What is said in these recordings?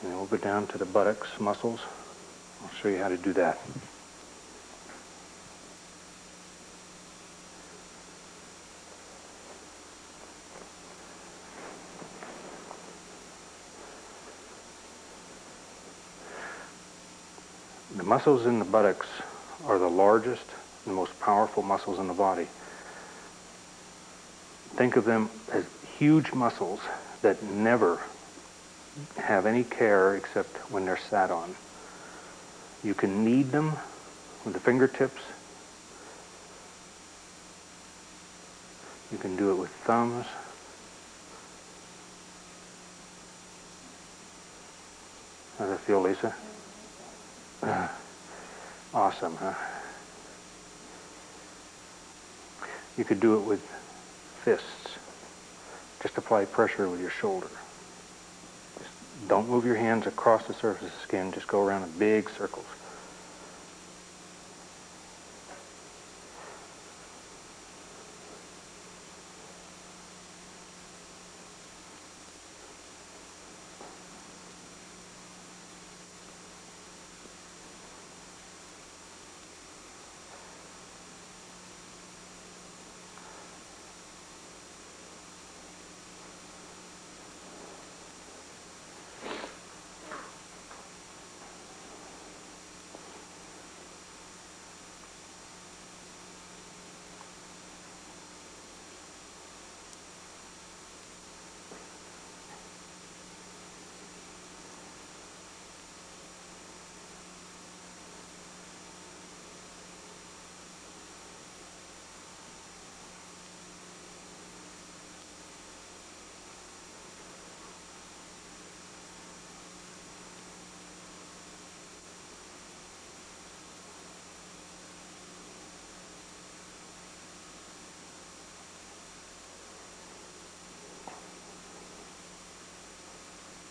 And then we'll go down to the buttocks muscles. I'll show you how to do that. The muscles in the buttocks are the largest and most powerful muscles in the body. Think of them as huge muscles that never have any care except when they're sat on. You can knead them with the fingertips. You can do it with thumbs. How does that feel, Lisa? Awesome, huh? You could do it with fists. Just apply pressure with your shoulder. Just don't move your hands across the surface of the skin. Just go around in big circles.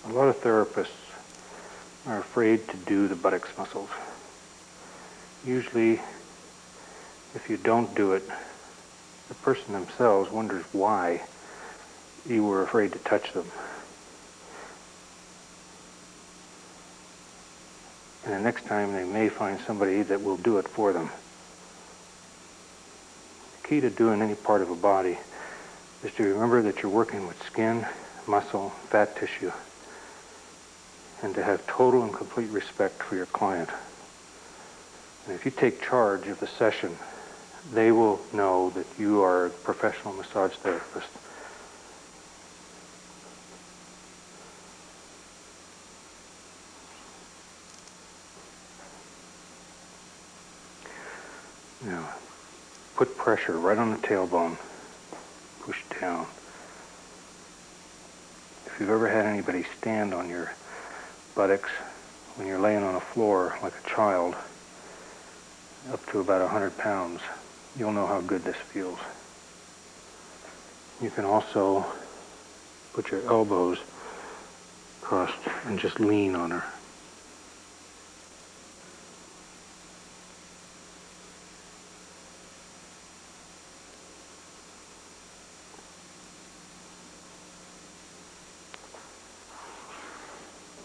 A lot of therapists are afraid to do the buttocks muscles. Usually, if you don't do it, the person themselves wonders why you were afraid to touch them. And the next time they may find somebody that will do it for them. The key to doing any part of a body is to remember that you're working with skin, muscle, fat tissue, and to have total and complete respect for your client. And if you take charge of the session, they will know that you are a professional massage therapist. Now, put pressure right on the tailbone. Push down. If you've ever had anybody stand on your buttocks when you're laying on a floor like a child, up to about 100 pounds, you'll know how good this feels. You can also put your elbows crossed and just lean on her.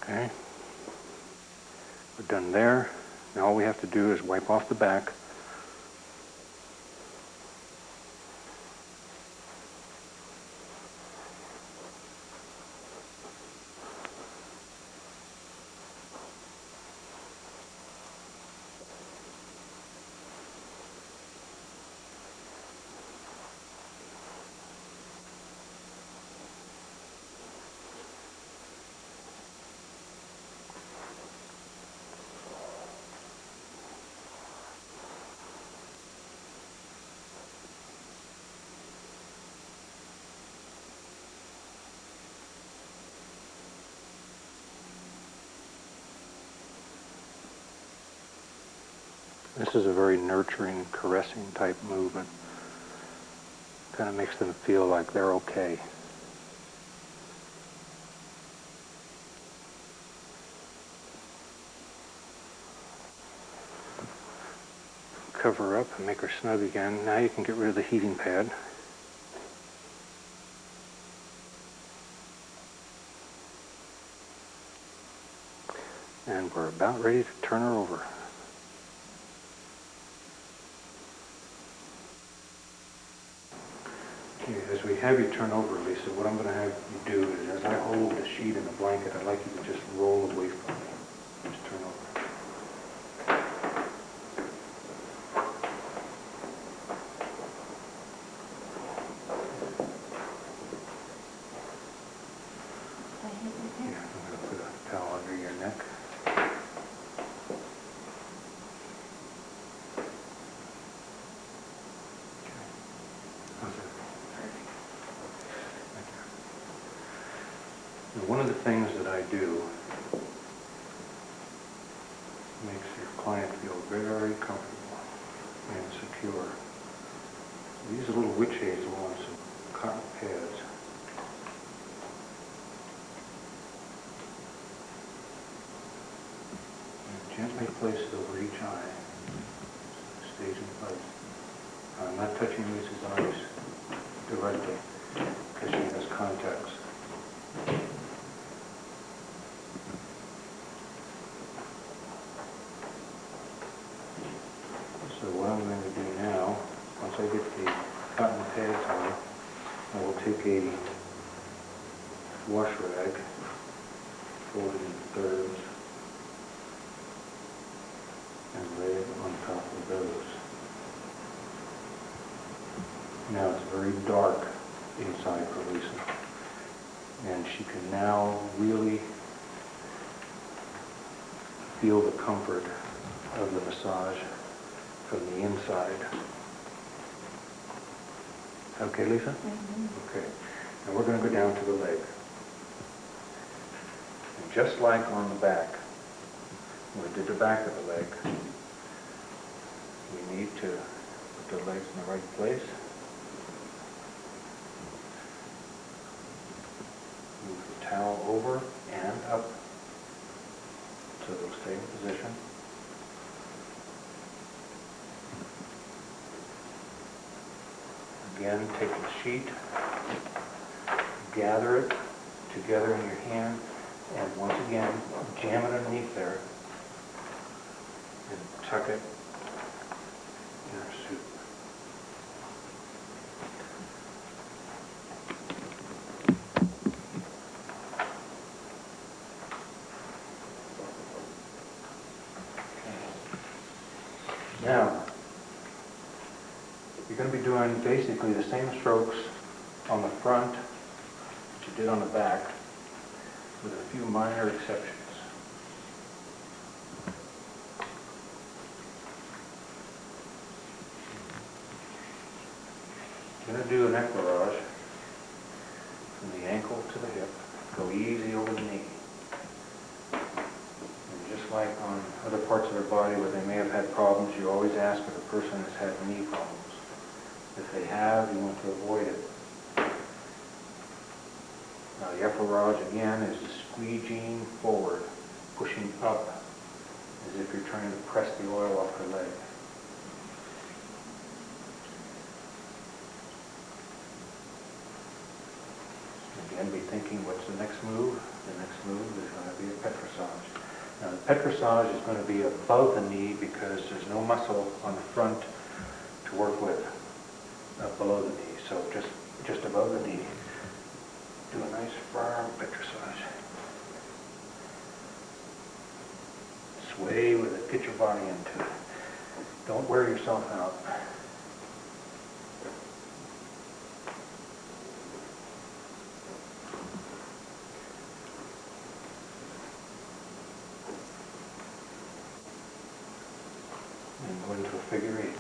Okay, we're done there. Now all we have to do is wipe off the back. This is a very nurturing, caressing type movement. Kind of makes them feel like they're okay. Cover her up and make her snug again. Now you can get rid of the heating pad. And we're about ready to turn her over. Okay, as we have you turn over, Lisa, what I'm going to have you do is, as I hold the sheet and the blanket, I'd like you to just roll away from me. Just turn over. Yeah, I'm going to put a towel under your neck. One of the things that I do makes your client feel very comfortable and secure. These little witch hazel on some cotton pads. And gently place it over each eye so it stays in place. I'm not touching Lisa's eyes directly because she has contacts. So what I'm going to do now, once I get the cotton pads on, I will take a wash rag, fold it in thirds, and lay it on top of those. Now it's very dark inside for Lisa, and she can now really feel the comfort of the massage from the inside. Okay, Lisa? Mm-hmm. Okay. Now we're going to go down to the leg. And just like on the back, when we did the back of the leg, we need to put the legs in the right place. Move the towel over and up so they'll stay in position. Again, take the sheet, gather it together in your hand, and once again, jam it underneath there and tuck it in our suit. Okay. Now, you're going to be doing basically the same strokes on the front that you did on the back, with a few minor exceptions. You're going to do an éclairage from the ankle to the hip. Go easy over the knee. And just like on other parts of their body where they may have had problems, you always ask if the person has had knee problems. If they have, you want to avoid it. Now the éclairage again is the squeegeeing forward, pushing up as if you're trying to press the oil off her leg. Again, be thinking, what's the next move? The next move is going to be a pétrissage. Now the pétrissage is going to be above the knee because there's no muscle on the front to work with. Below the knee, so just above the knee. Do a nice firm pétrissage. Sway with it, get your body into it. Don't wear yourself out. And go into a figure eight.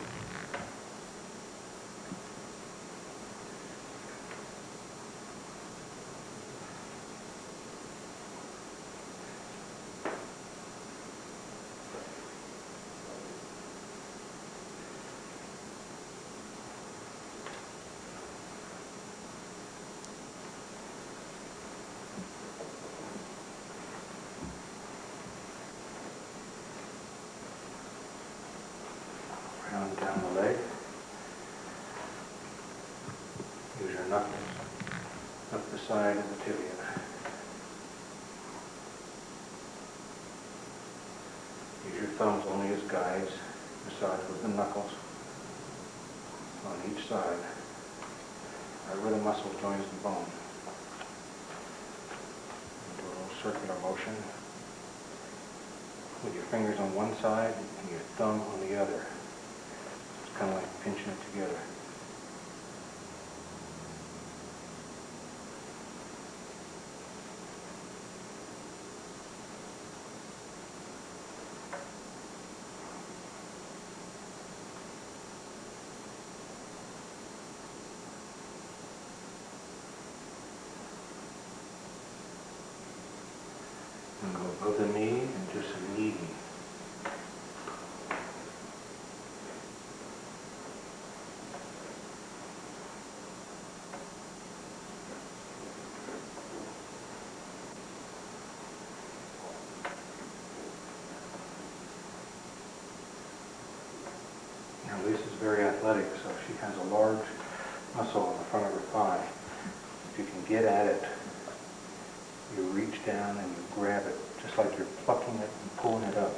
thumbs only as guides. Massage with the knuckles on each side, right where the muscle joins the bone. Do a little circular motion with your fingers on one side and your thumb on the other. It's kind of like pinching it together. And go above the knee and do some kneading. Now Lisa's very athletic, so she has a large muscle on the front of her thigh. If you can get at it, you reach down and you grab it, just like you're plucking it and pulling it up.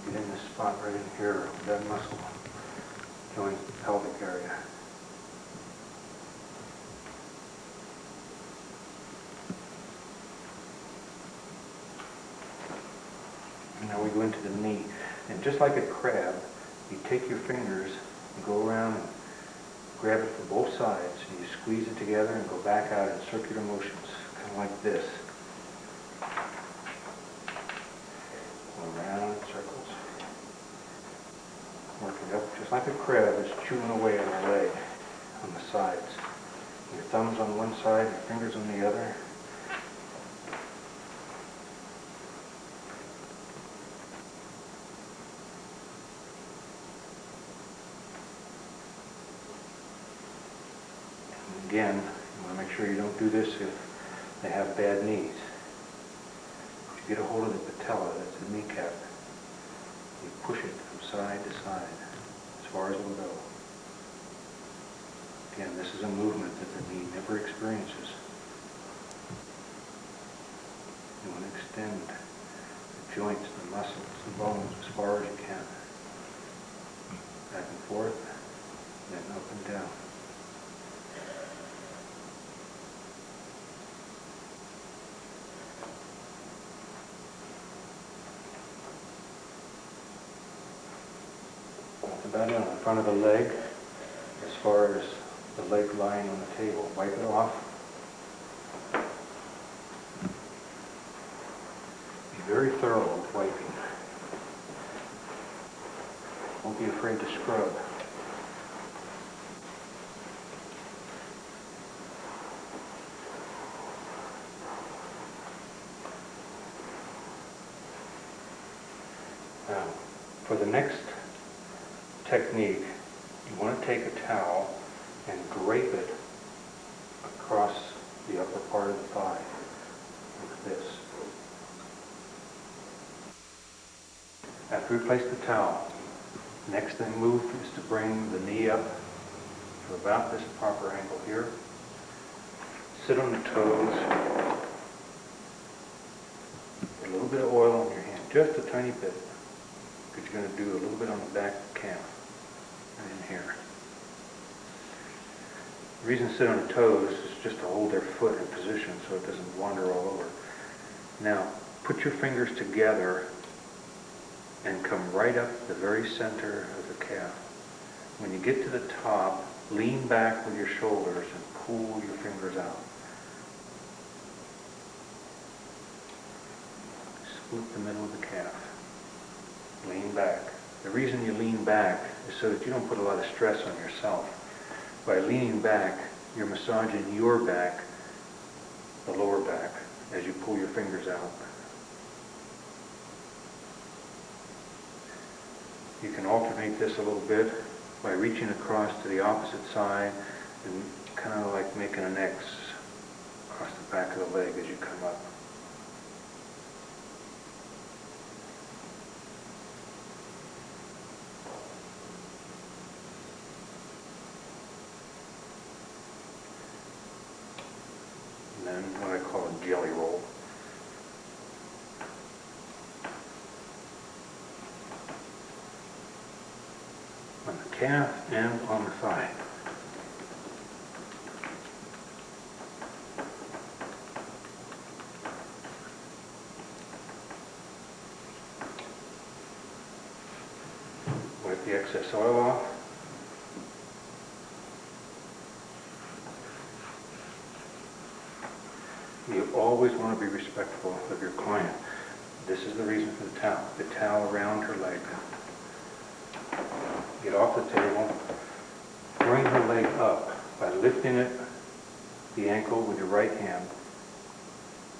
Get in this spot right in here where that muscle joins the pelvic area. And now we go into the knee. And just like a crab, you take your fingers and go around and grab it from both sides, and you squeeze it together and go back out in circular motions, kind of like this. Go around in circles. Working up just like a crab is chewing away on the leg, on the sides. Your thumbs on one side, your fingers on the other. Again, you want to make sure you don't do this if they have bad knees. If you get a hold of the patella, that's the kneecap, you push it from side to side as far as it will go. Again, this is a movement that the knee never experiences. You want to extend the joints, the muscles, the bones as far as you can. Back and forth, then up and down. About it on the front of the leg, as far as the leg lying on the table. Wipe it off. Be very thorough with wiping. Don't be afraid to scrub. Now, for the next technique, you want to take a towel and drape it across the upper part of the thigh, like this. After we place the towel, the next thing move is to bring the knee up to about this proper angle here. Sit on the toes. Put a little bit of oil on your hand, just a tiny bit, because you're going to do a little bit on the back calf. In here. The reason to sit on the toes is just to hold their foot in position so it doesn't wander all over. Now, put your fingers together and come right up the very center of the calf. When you get to the top, lean back with your shoulders and pull your fingers out. Split the middle of the calf. Lean back. The reason you lean back is so that you don't put a lot of stress on yourself. By leaning back, you're massaging your back, the lower back, as you pull your fingers out. You can alternate this a little bit by reaching across to the opposite side and kind of like making an X across the back of the leg as you come up. jelly roll. On the calf and on the thigh. Wipe the excess oil off. You always want to be respectful of your client. This is the reason for the towel around her leg. Get off the table, bring her leg up by lifting it, the ankle with your right hand,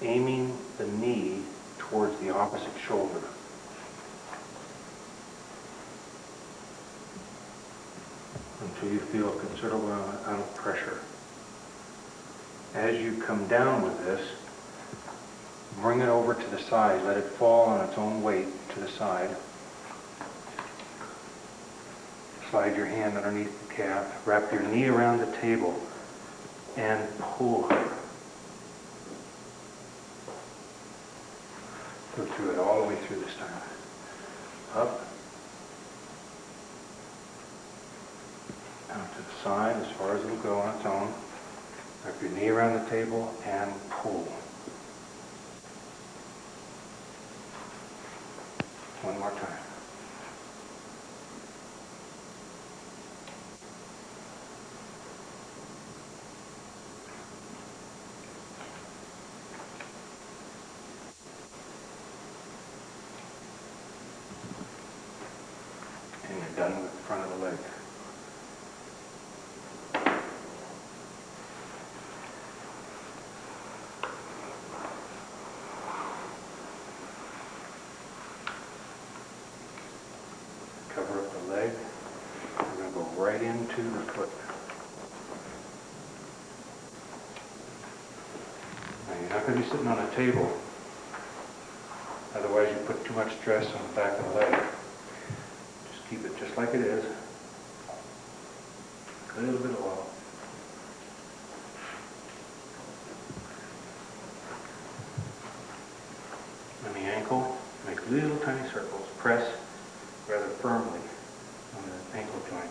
aiming the knee towards the opposite shoulder. Until you feel a considerable amount of pressure. As you come down with this, bring it over to the side. Let it fall on its own weight to the side. Slide your hand underneath the calf. Wrap your knee around the table and pull her. Go through it all the way through this time. Up. Down to the side as far as it'll go on its own. Wrap your knee around the table and pull. One more time. And you're done with the front of the leg. Cover up the leg. We're going to go right into the foot. Now you're not going to be sitting on a table. Otherwise you put too much stress on the back of the leg. Just keep it just like it is. A little bit of oil. On the ankle, make little tiny circles. Press rather firmly on the ankle joint.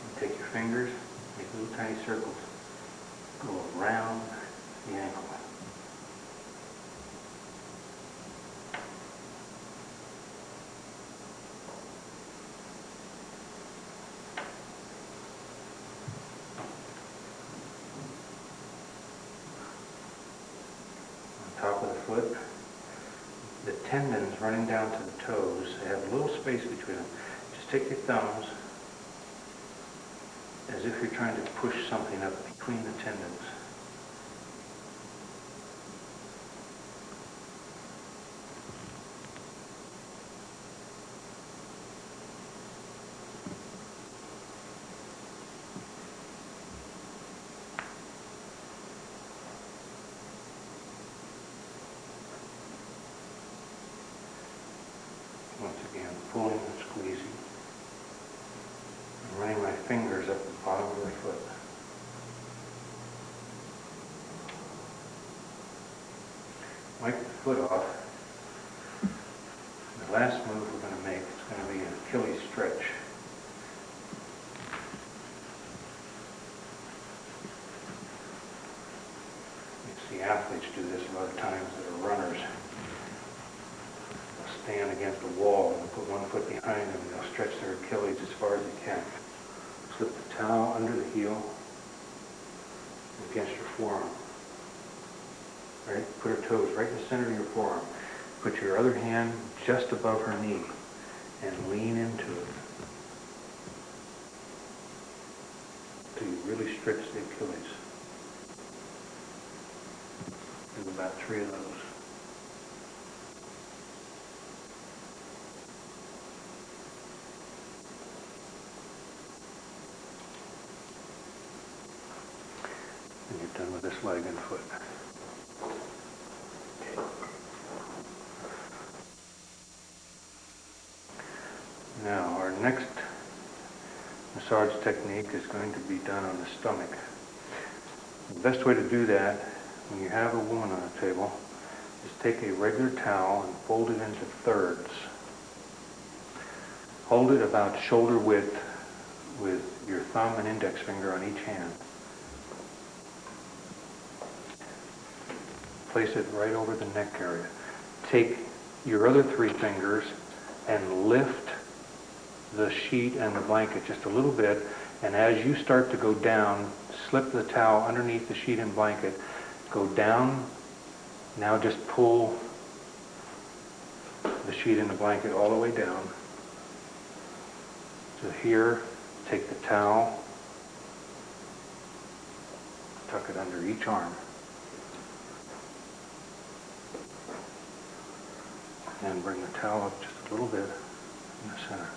And take your fingers, make little tiny circles. Go around the ankle. Top of the foot, the tendons running down to the toes, they have a little space between them. Just take your thumbs as if you're trying to push something up between the tendons. Once again, pulling and squeezing. And running my fingers up the bottom of the foot. Wipe the foot off. The last move we're going to make is going to be an Achilles stretch. You see athletes do this a lot of times that are runners. Stand against a wall and put one foot behind them and they'll stretch their Achilles as far as they can. Slip the towel under the heel against your forearm. Right? Put her toes right in the center of your forearm. Put your other hand just above her knee and lean into it. Till you really stretch the Achilles. Do about 3 of those. And you're done with this leg and foot. Now, our next massage massage technique is going to be done on the stomach. The best way to do that, when you have a woman on a table, is take a regular towel and fold it into thirds. Hold it about shoulder width with your thumb and index finger on each hand. Place it right over the neck area. Take your other 3 fingers and lift the sheet and the blanket just a little bit, and as you start to go down, slip the towel underneath the sheet and blanket, go down. Now just pull the sheet and the blanket all the way down to here. Take the towel, tuck it under each arm, and bring the towel up just a little bit in the center.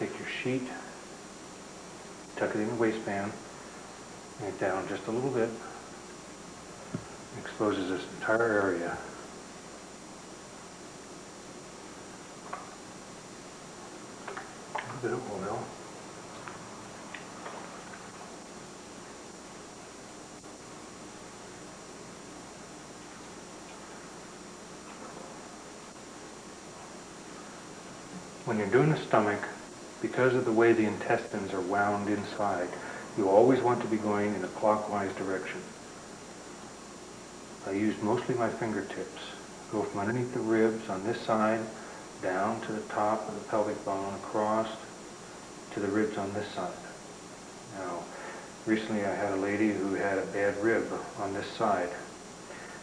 Take your sheet, tuck it in the waistband, bring it down just a little bit. Exposes this entire area. A bit of oil. When you're doing the stomach, because of the way the intestines are wound inside, you always want to be going in a clockwise direction. I use mostly my fingertips. Go from underneath the ribs on this side, down to the top of the pelvic bone, across to the ribs on this side. Now, recently I had a lady who had a bad rib on this side,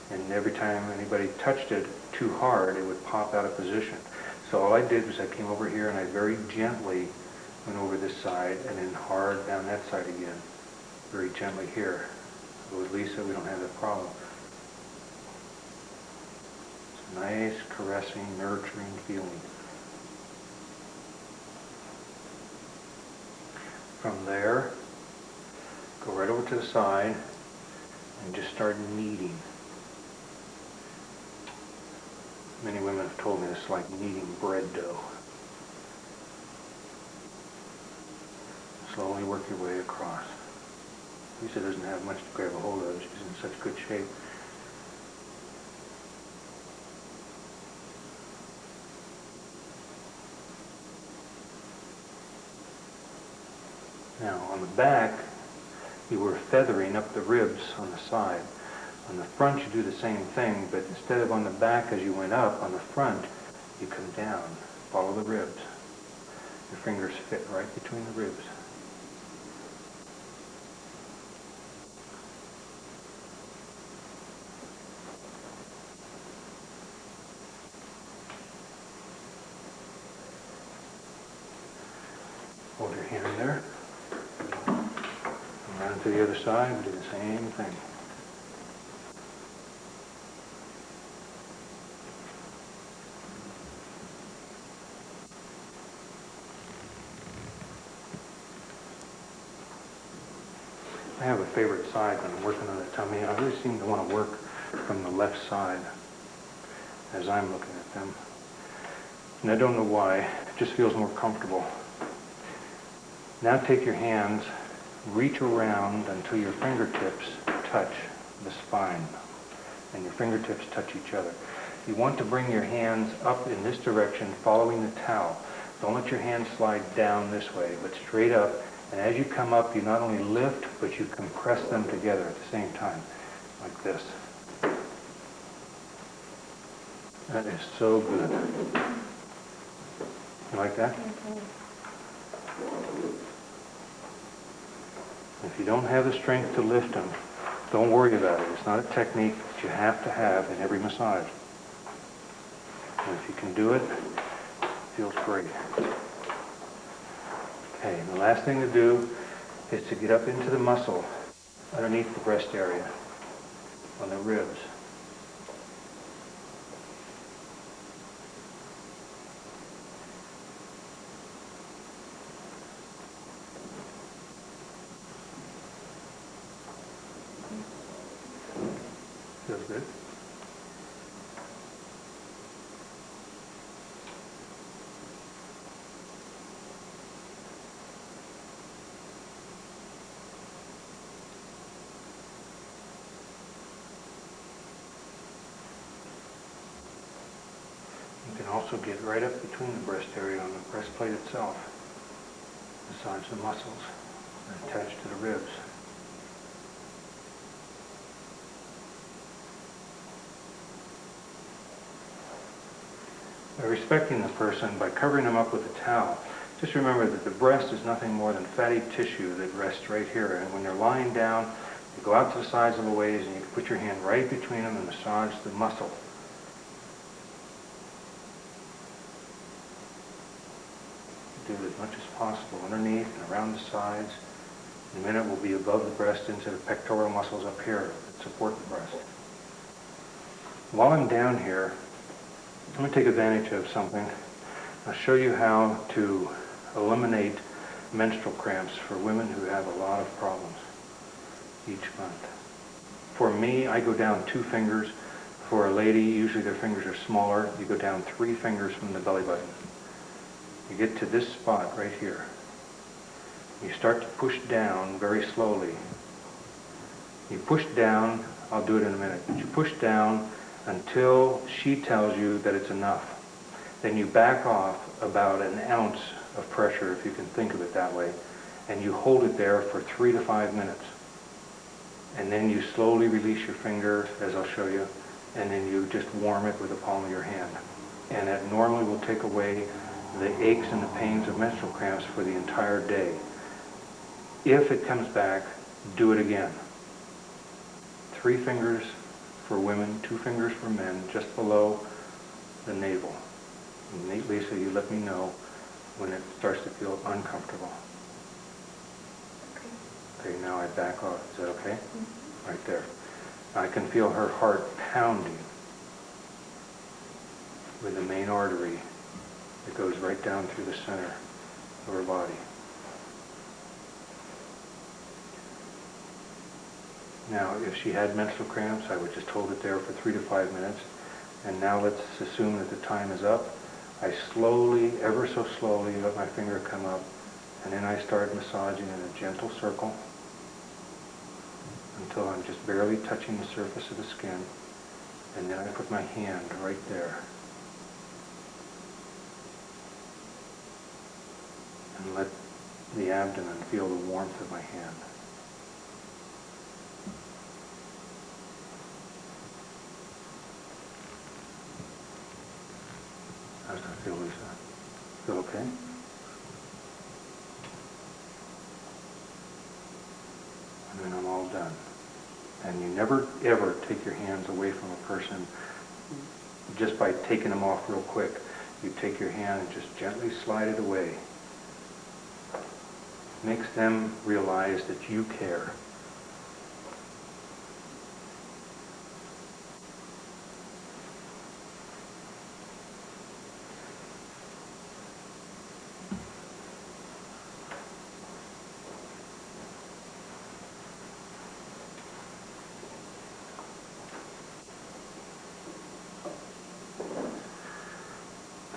and every time anybody touched it too hard, it would pop out of position. So all I did was I came over here and I very gently went over this side and then hard down that side again. Very gently here. So with Lisa, we don't have that problem. It's a nice, caressing, nurturing feeling. From there, go right over to the side and just start kneading. Many women have told me it's like kneading bread dough. Slowly work your way across. Lisa doesn't have much to grab a hold of. She's in such good shape. Now, on the back, you were feathering up the ribs on the side. On the front, you do the same thing, but instead of on the back as you went up, on the front, you come down. Follow the ribs. Your fingers fit right between the ribs. Hold your hand there. Come around to the other side and do the same thing. I have a favorite side when I'm working on the tummy. I always seem to want to work from the left side as I'm looking at them. And I don't know why. It just feels more comfortable. Now take your hands, reach around until your fingertips touch the spine and your fingertips touch each other. You want to bring your hands up in this direction following the towel. Don't let your hands slide down this way, but straight up. And as you come up, you not only lift, but you compress them together at the same time, like this. That is so good. You like that? If you don't have the strength to lift them, don't worry about it. It's not a technique that you have to have in every massage. And if you can do it, it feels great. Okay, and the last thing to do is to get up into the muscle underneath the breast area, on the ribs. Feels good. also get right up between the breast area on the breastplate itself. Massage the muscles that attach to the ribs. By respecting the person, by covering them up with a towel, just remember that the breast is nothing more than fatty tissue that rests right here. And when they're lying down, you go out to the sides of the waist and you put your hand right between them and massage the muscle. Do as much as possible underneath and around the sides. In a minute we'll be above the breast into the pectoral muscles up here that support the breast. While I'm down here, I'm going to take advantage of something. I'll show you how to eliminate menstrual cramps for women who have a lot of problems each month. For me, I go down 2 fingers. For a lady, usually their fingers are smaller. You go down 3 fingers from the belly button. You get to this spot right here. You start to push down very slowly. You push down, I'll do it in a minute, but you push down until she tells you that it's enough. Then you back off about an ounce of pressure, if you can think of it that way, and you hold it there for 3 to 5 minutes. And then you slowly release your finger, as I'll show you, and then you just warm it with the palm of your hand. And that normally will take away the aches and the pains of menstrual cramps for the entire day. If it comes back, do it again. 3 fingers for women, 2 fingers for men, just below the navel. And Lisa, you let me know when it starts to feel uncomfortable. Okay, now I back off. Is that okay? Mm-hmm. Right there. I can feel her heart pounding with the main artery that goes right down through the center of her body. Now, if she had menstrual cramps, I would just hold it there for 3 to 5 minutes. And now let's assume that the time is up. I slowly, ever so slowly, let my finger come up, and then I start massaging in a gentle circle until I'm just barely touching the surface of the skin. And then I put my hand right there. And let the abdomen feel the warmth of my hand. How does that feel, Lisa? Feel okay? And then I'm all done. And you never, ever take your hands away from a person just by taking them off real quick. You take your hand and just gently slide it away. Makes them realize that you care.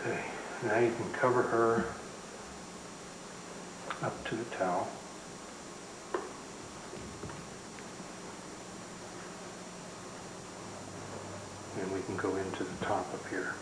Okay, now you can cover her up to the towel. And we can go into the top up here.